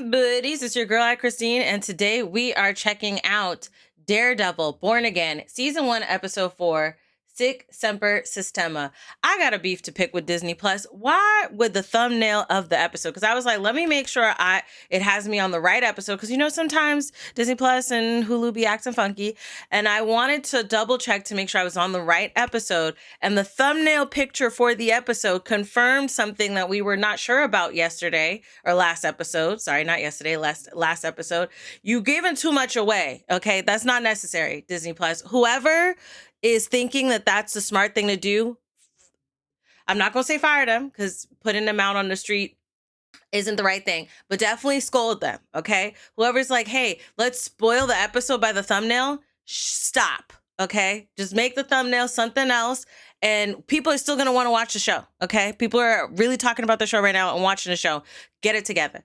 buddies? It's your girl, Christine, and today we are checking out Daredevil, Born Again, Season 1, Episode 4, Sic Semper Systema. I got a beef to pick with Disney Plus. Why with the thumbnail of the episode? Because I was like, let me make sure it has me on the right episode. Because, you know, sometimes Disney Plus and Hulu be acting funky. And I wanted to double check to make sure I was on the right episode. And the thumbnail picture for the episode confirmed something that we were not sure about yesterday or last episode. Sorry, not yesterday, last episode. You given too much away. Okay, that's not necessary, Disney Plus. Whoever is thinking that that's the smart thing to do, I'm not going to say fire them because putting them out on the street isn't the right thing, but definitely scold them, okay? Whoever's like, hey, let's spoil the episode by the thumbnail, stop, okay? Just make the thumbnail something else, and people are still going to want to watch the show, okay? People are really talking about the show right now and watching the show. Get it together.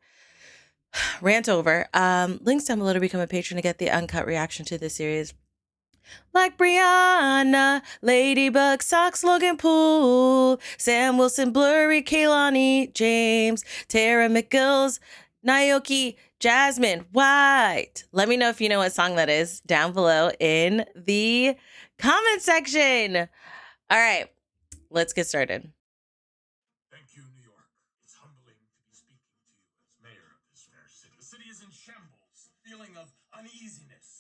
Rant over. Links down below to become a patron to get the uncut reaction to this series. Like Brianna, Ladybug, Socks, Logan Poole, Sam Wilson, Blurry, Kaylani, James, Tara McGills, Naoki, Jasmine, White. Let me know if you know what song that is down below in the comment section. All right, let's get started. Thank you, New York. It's humbling to be speaking to you as mayor of this fair city. The city is in shambles, feeling of uneasiness.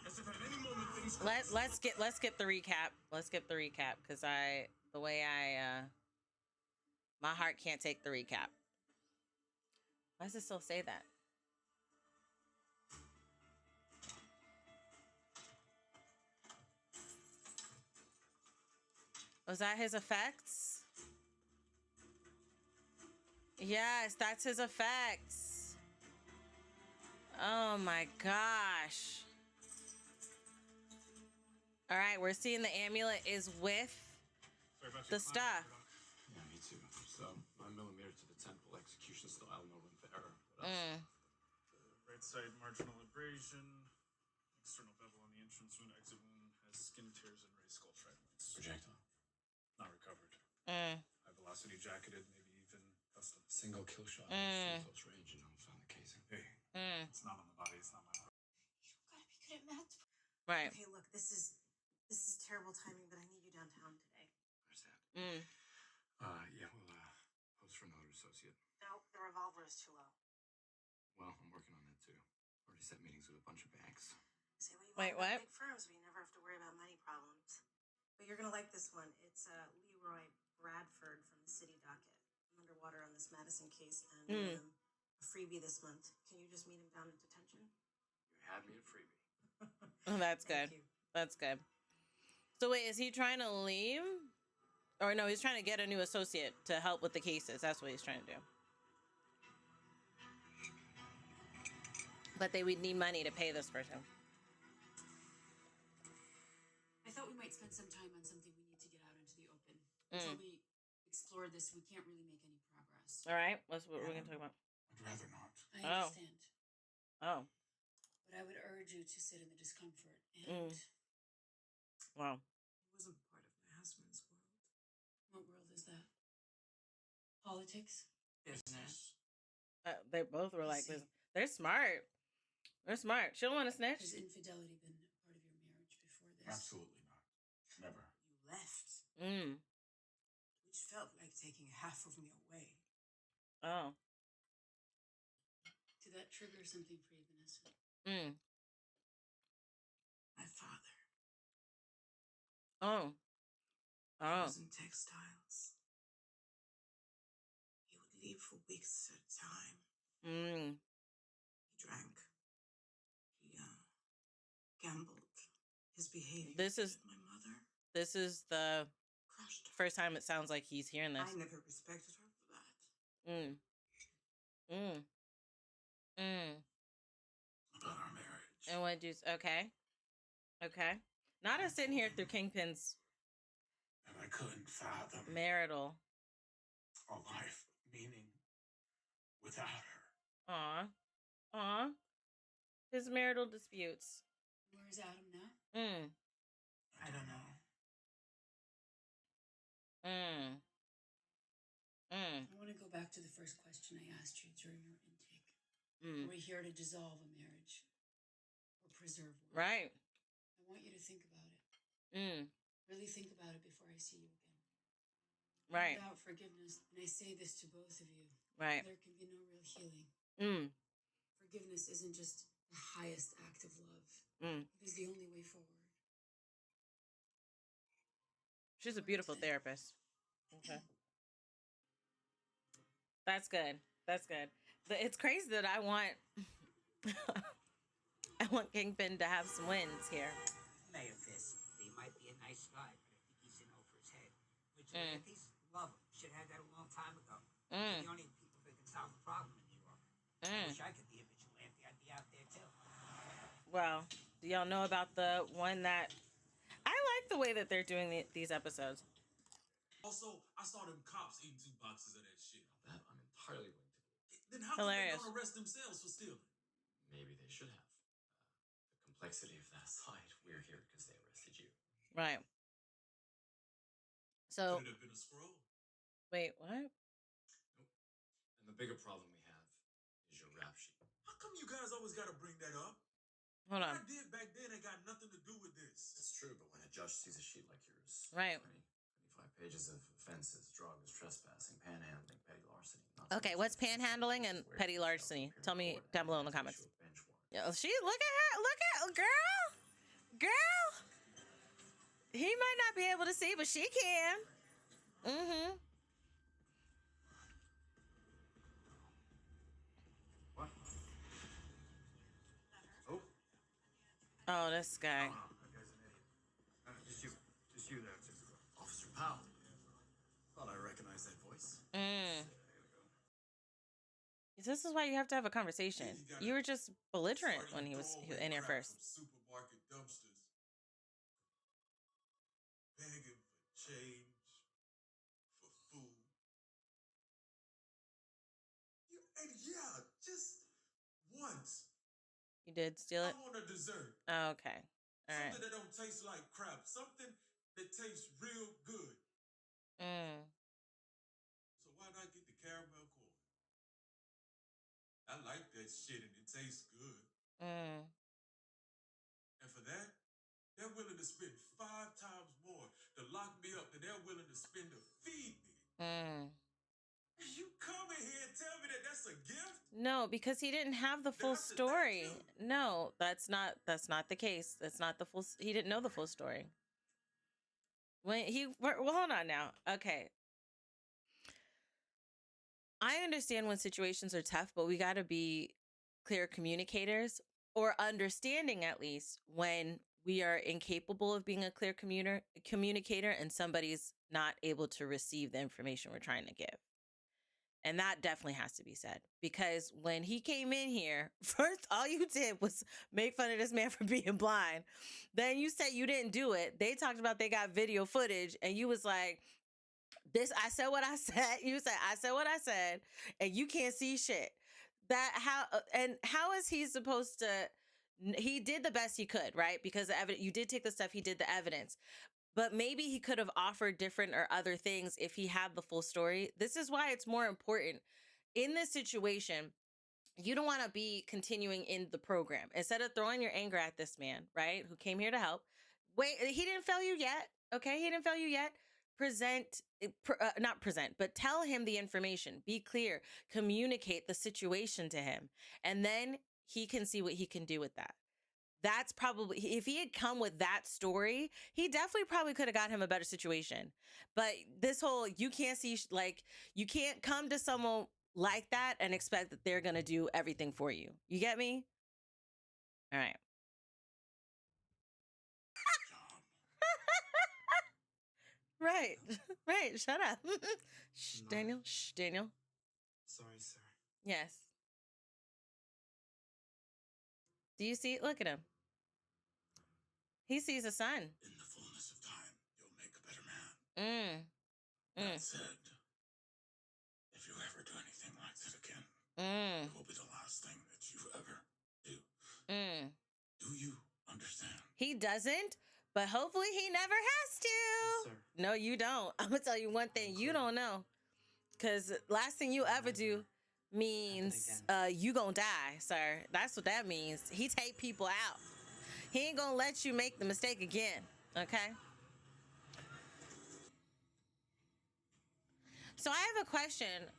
As if at any moment things Let's get the recap. Let's get the recap because my heart can't take the recap. Why does it still say that? Was that his effects? Yes, that's his effects. Oh my gosh. All right, we're seeing the amulet is with the stuff. Yeah, me too. So, 9mm to the temple, execution style, no room for error. What else? The right side marginal abrasion, external bevel on the entrance wound, exit wound, has skin tears and raised skull fragments. Projectile. Not recovered. High velocity jacketed, maybe even custom. Single kill shot. Close range, you know, found the casing. Hey, it's not on the body, it's not my body. You gotta be good at math. Right. Okay, look, this is terrible timing, but I need you downtown today. Understand. Yeah, we'll post for another associate. No, the revolver is too low. Well, I'm working on that too. Already set meetings with a bunch of banks. Say what you Wait, want about what? big firms, but you never have to worry about money problems. But you're gonna like this one. It's Leroy Bradford from the city docket. I'm underwater on this Madison case, and a freebie this month. Can you just meet him down in detention? You had me at freebie. Oh, that's good. Thank you. That's good. So wait, is he trying to leave? Or no, he's trying to get a new associate to help with the cases. That's what he's trying to do. But they would need money to pay this person. I thought we might spend some time on something we need to get out into the open. Until we explore this, we can't really make any progress. All right, that's what we're going to talk about. I'd rather not. I understand. Oh, But I would urge you to sit in the discomfort and... wow. It wasn't part of my husband's world. What world is that? Politics? Business. They both were like, they're smart. They're smart. She don't want to snitch. Has infidelity been a part of your marriage before this? Absolutely not. Never. You left, Which felt like taking half of me away. Oh. Did that trigger something for you, Vanessa? my father. Oh. He Oh. was in textiles. He would leave for weeks at a time. He drank. He gambled. His behavior This is- with my mother This is the crushed her. first time it sounds like he's hearing this. I never respected her for that. About our marriage. And what do you... Okay. Okay. Not us sitting here through Kingpin's And I couldn't fathom marital. a life meaning without her. Aw. Aw. His marital disputes. Where's Adam now? I don't know. I want to go back to the first question I asked you during your intake. Are we here to dissolve a marriage or preserve one? Right. I want you to think about it. Mm. Really think about it before I see you again. Right. Without forgiveness, and I say this to both of you, Right. there can be no real healing. Mm. Forgiveness isn't just the highest act of love. Mm. It is the only way forward. She's a beautiful therapist. Okay. That's good. That's good. It's crazy that I want I want Kingpin to have some wins here. Mayor Fist, he might be a nice guy, but I think he's in over his head. Vigilantes love him. Should have had that a long time ago. They're the only people that can solve the problem in New York. I wish I could be a vigilante. I'd be out there too. Well, do y'all know about the one that I like the way that they're doing these episodes? Also, I saw them cops eating 2 boxes of that shit. That I'm entirely willing to believe. Then how Hilarious. come they don't arrest themselves for stealing? Maybe they should have. The complexity of that aside, we're here because they arrested you. Right. So Could it have been a scroll? wait, what? Nope. And the bigger problem we have is your rap sheet. How come you guys always got to bring that up? Hold What on. I did back then ain't got nothing to do with this. It's true, but when a judge sees a sheet like yours, Right. 25 pages of offenses, drugs, trespassing, panhandling, petty larceny. Okay, what's panhandling and petty larceny? Tell me down below in the comments. Yeah, she look at girl. He might not be able to see, but she can. Mm-hmm. What? Oh. Oh, this guy. That guy's an idiot. Just you there, too. Officer Powell. Thought I recognized that voice. This is why you have to have a conversation. You were just belligerent when he was in here first. Supermarket dumpsters. Begging for change, for food. And yeah, just once. You did steal it? I want a dessert. Oh, okay. All right. Something that don't taste like crap. Something that tastes real good. So why not get the caramel corn? I like that shit and it tastes good. And for that, they're willing to spend 5 times more to lock me up than they're willing to spend to feed me. You come in here and tell me that that's a gift? No, because he didn't have the full story. No, that's not the case. That's not the full. He didn't know the full story. Well, hold on now. Okay. I understand when situations are tough, but we got to be clear communicators, or understanding at least when we are incapable of being a clear communicator and somebody's not able to receive the information we're trying to give. And that definitely has to be said, because when he came in here, first, all you did was make fun of this man for being blind. Then you said you didn't do it. They talked about they got video footage and you was like, I said what I said. You said, I said what I said, and you can't see shit. How is he supposed to, he did the best he could, right? Because the evidence, you did take the stuff, he did the evidence. But maybe he could have offered different or other things if he had the full story. This is why it's more important in this situation. You don't want to be continuing in the program. Instead of throwing your anger at this man, right, who came here to help. Wait, he didn't fail you yet. Okay, he didn't fail you yet. Not present, but tell him the information. Be clear. Communicate the situation to him. And then he can see what he can do with that. That's probably, if he had come with that story, he definitely probably could have got him a better situation. But this whole, you can't see, you can't come to someone like that and expect that they're going to do everything for you. You get me? All right. Right. Right. Shut up. Shh, No. Daniel. Shh, Daniel. Sorry, sir. Yes. Do you see? Look at him. He sees a son. In the fullness of time, you'll make a better man. That said, if you ever do anything like that again, it will be the last thing that you ever do. Do you understand? He doesn't, but hopefully he never has to. Yes, sir. No, you don't. I'm going to tell you one thing. You don't know. Because last thing you ever do, means you gonna die, sir. That's what that means. He take people out. He ain't gonna let you make the mistake again. Okay. So I have a question.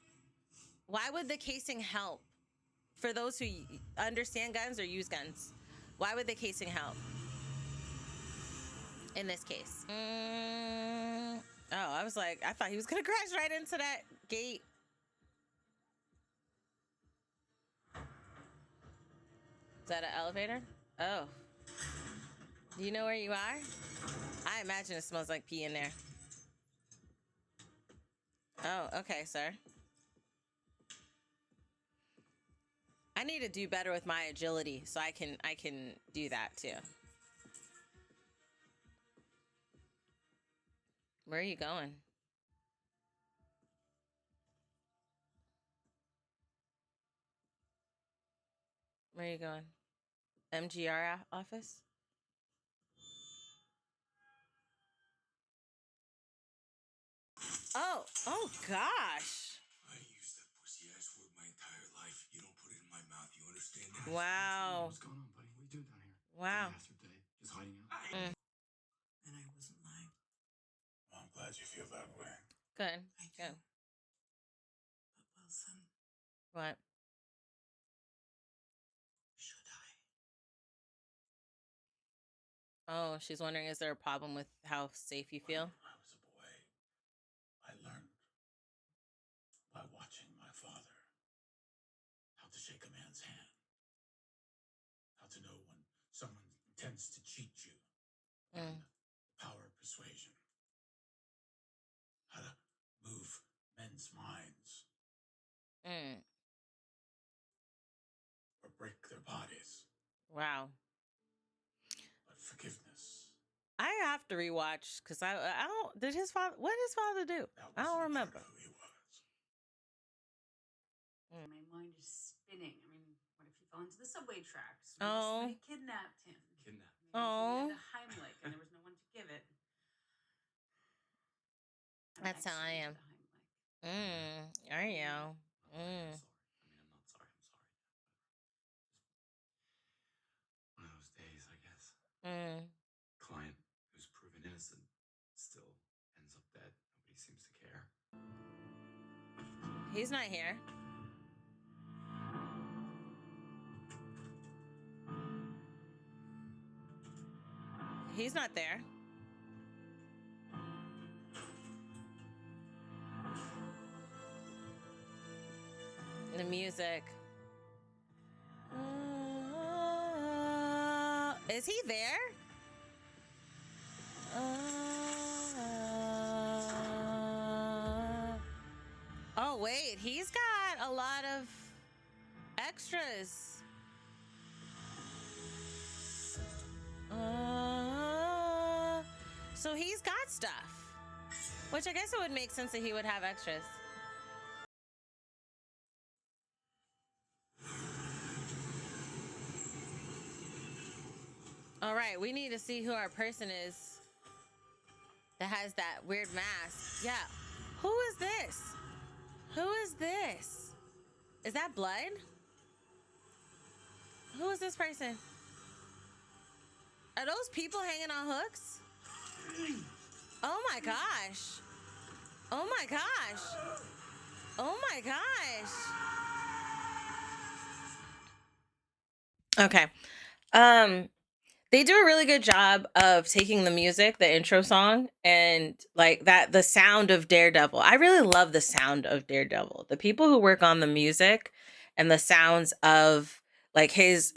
Why would the casing help? For those who understand guns or use guns, why would the casing help in this case? Oh, I was like, I thought he was gonna crash right into that gate. Is that an elevator? Oh. Do you know where you are? I imagine it smells like pee in there. Oh, okay, sir. I need to do better with my agility so I can do that too. Where are you going? Where are you going? MGR office? Oh gosh. I used that pussy ass word my entire life. You don't put it in my mouth. You understand that? Wow. What's going on, buddy? What are you doing down here? Wow. After day, just hiding out. And I wasn't lying. Well, I'm glad you feel that way. Good. I do. Good. But Wilson, What? should I? Oh, she's wondering, is there a problem with how safe you feel? When I was a boy, I learned by watching my father how to shake a man's hand, how to know when someone intends to cheat you, and the power of persuasion, how to move men's minds or break their bodies. Wow. But forgiveness. I have to rewatch because I don't. Did his father? What did his father do? I don't remember. Who he was. My mind is spinning. I mean, what if he fell into the subway tracks? Oh. Somebody kidnapped him. Kidnapped. Maybe Oh. he had a Heimlich and there was no one to give it. That's how I am. Are you? I'm sorry. I mean, I'm not sorry. I'm sorry. One of those days, I guess. Client who's proven innocent still ends up dead. Nobody seems to care. He's not here. He's not there. The music. Is he there? Oh, wait. He's got a lot of extras. So he's got stuff. Which I guess it would make sense that he would have extras. All right, we need to see who our person is that has that weird mask. Yeah. Who is this? Who is this? Is that blood? Who is this person? Are those people hanging on hooks? Oh my gosh. Oh my gosh. Oh my gosh. Okay. They do a really good job of taking the music, the intro song, and like that, the sound of Daredevil. I really love the sound of Daredevil. The people who work on the music and the sounds of like his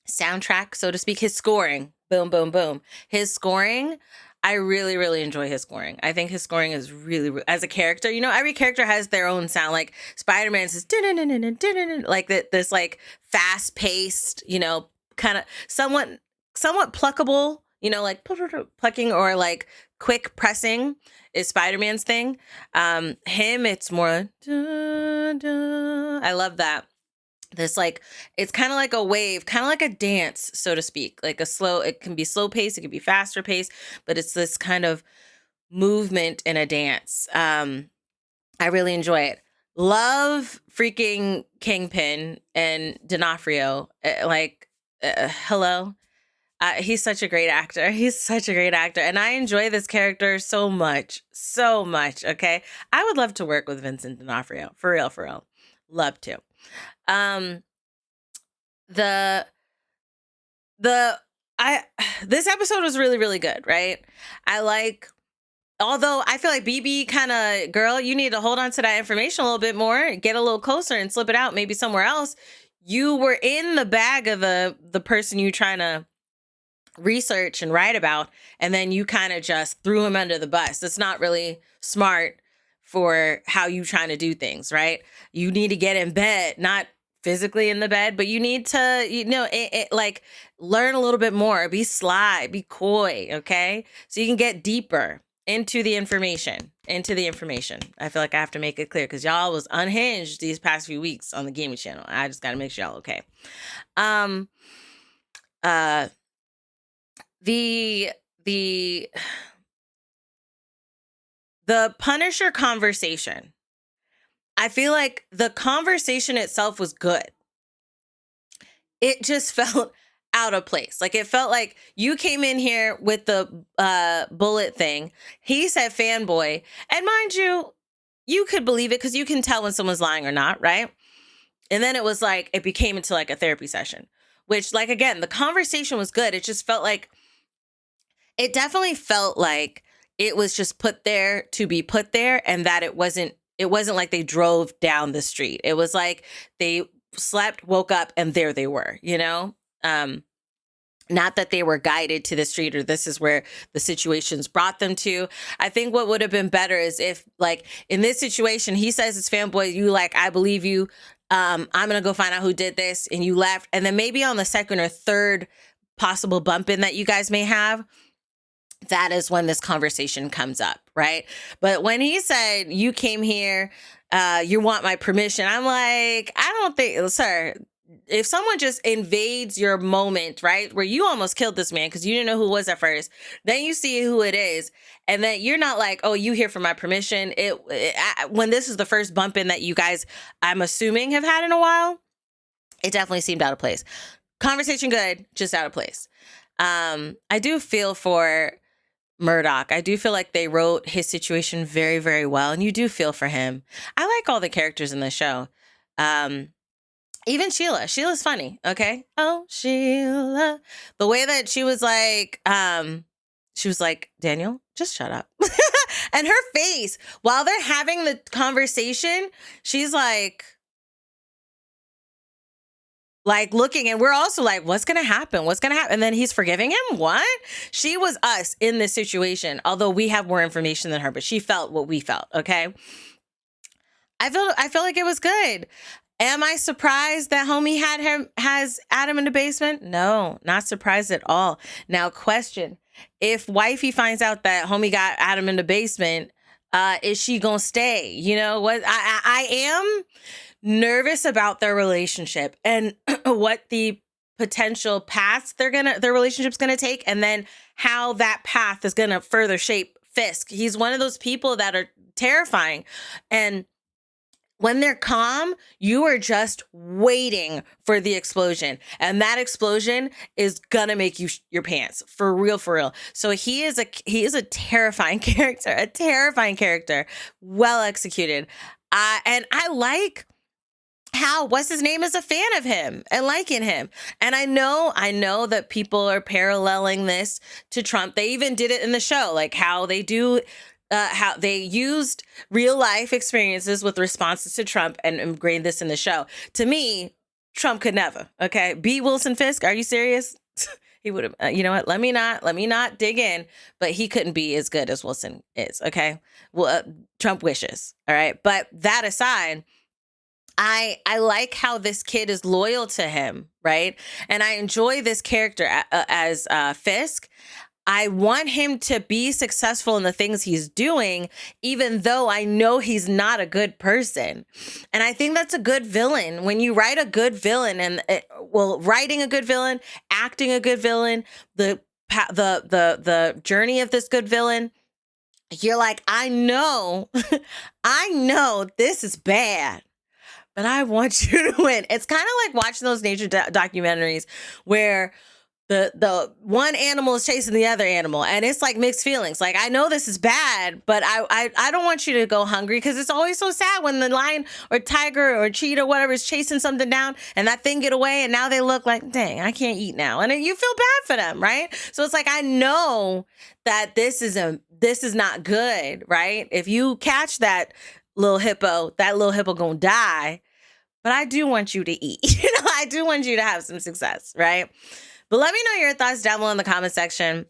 soundtrack, so to speak, his scoring, boom, boom, boom. His scoring, I really, really enjoy his scoring. I think his scoring is really, as a character, you know, every character has their own sound. Like Spider-Man's is like this like fast paced, you know, kind of somewhat pluckable, you know, like plucking or like quick pressing is Spider-Man's thing. Him, it's more, I love that. This like, it's kind of like a wave, kind of like a dance, so to speak, like a slow, it can be slow paced, it can be faster paced, but it's this kind of movement in a dance. I really enjoy it. Love freaking Kingpin and D'Onofrio. Hello. He's such a great actor. He's such a great actor. And I enjoy this character so much. So much. Okay. I would love to work with Vincent D'Onofrio. For real, for real. Love to. Um, the this episode was really, really good, right? Although I feel like BB kind of, girl, you need to hold on to that information a little bit more, get a little closer and slip it out maybe somewhere else. You were in the bag of the person you trying to research and write about, and then you kind of just threw him under the bus. That's not really smart for how you trying to do things, right? You need to get in bed, not physically in the bed, but you need to, like learn a little bit more, be sly, be coy, okay? So you can get deeper into the information. I feel like I have to make it clear because y'all was unhinged these past few weeks on the gaming channel. I just got to make sure y'all okay. The Punisher conversation. I feel like the conversation itself was good. It just felt out of place. Like it felt like you came in here with the bullet thing. He said fanboy. And mind you, you could believe it because you can tell when someone's lying or not, right? And then it was like, it became into like a therapy session, which like, again, the conversation was good. It just felt like, it definitely felt like it was just put there to be put there, and that it wasn't like they drove down the street. It was like they slept, woke up, and there they were, not that they were guided to the street or this is where the situations brought them to. I think what would have been better is if, like, in this situation, he says it's fanboy, you like, I believe you. I'm going to go find out who did this, and you left. And then maybe on the second or third possible bump in that you guys may have, that is when this conversation comes up, right? But when he said, you came here, you want my permission, I'm like, I don't think, sir, if someone just invades your moment, right, where you almost killed this man because you didn't know who it was at first, then you see who it is, and then you're not like, oh, you here for my permission. When this is the first bump in that you guys, I'm assuming, have had in a while, it definitely seemed out of place. Conversation good, just out of place. I do feel for Murdoch. I do feel like they wrote his situation very, very well, and you do feel for him. I like all the characters in the show. Even Sheila. Sheila's funny, okay? Oh, Sheila. The way that she was like, Daniel, just shut up. And her face, while they're having the conversation, she's like looking, and we're also like, what's going to happen? What's going to happen? And then he's forgiving him. What? She was us in this situation, although we have more information than her, but she felt what we felt. Okay. I feel like it was good. Am I surprised that homie has Adam in the basement? No, not surprised at all. Now, question, if wifey finds out that homie got Adam in the basement, is she going to stay? You know what? I am nervous about their relationship and what the potential paths their relationship's gonna take, and then how that path is gonna further shape Fisk. He's one of those people that are terrifying, and when they're calm, you are just waiting for the explosion, and that explosion is gonna make you your pants for real, for real. So he is a terrifying character, well executed, and I like how what's his name is a fan of him and liking him. And I know that people are paralleling this to Trump. They even did it in the show, like how they do, how they used real life experiences with responses to Trump and ingrained this in the show. To me, Trump could never. Okay. B. Wilson Fisk, are you serious? He would have, you know what? Let me not dig in, but he couldn't be as good as Wilson is. Okay. Well, Trump wishes. All right. But that aside, I like how this kid is loyal to him, right? And I enjoy this character as Fisk. I want him to be successful in the things he's doing, even though I know he's not a good person. And I think that's a good villain. When you write a good villain, and writing a good villain, acting a good villain, the journey of this good villain, you're like, I know, I know this is bad, but I want you to win. It's kind of like watching those nature documentaries where the one animal is chasing the other animal, and it's like mixed feelings. Like, I know this is bad, but I don't want you to go hungry, because it's always so sad when the lion or tiger or cheetah or whatever is chasing something down and that thing get away, and now they look like, dang, I can't eat now, and you feel bad for them, right? So it's like, I know that this is not good, right? If you catch that little hippo gonna die, but I do want you to eat. I do want you to have some success, right? But let me know your thoughts down below in the comment section.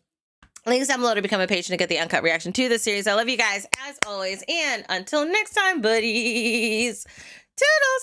Links down below to become a patron to get the uncut reaction to this series. I love you guys as always. And until next time, buddies. Toodles.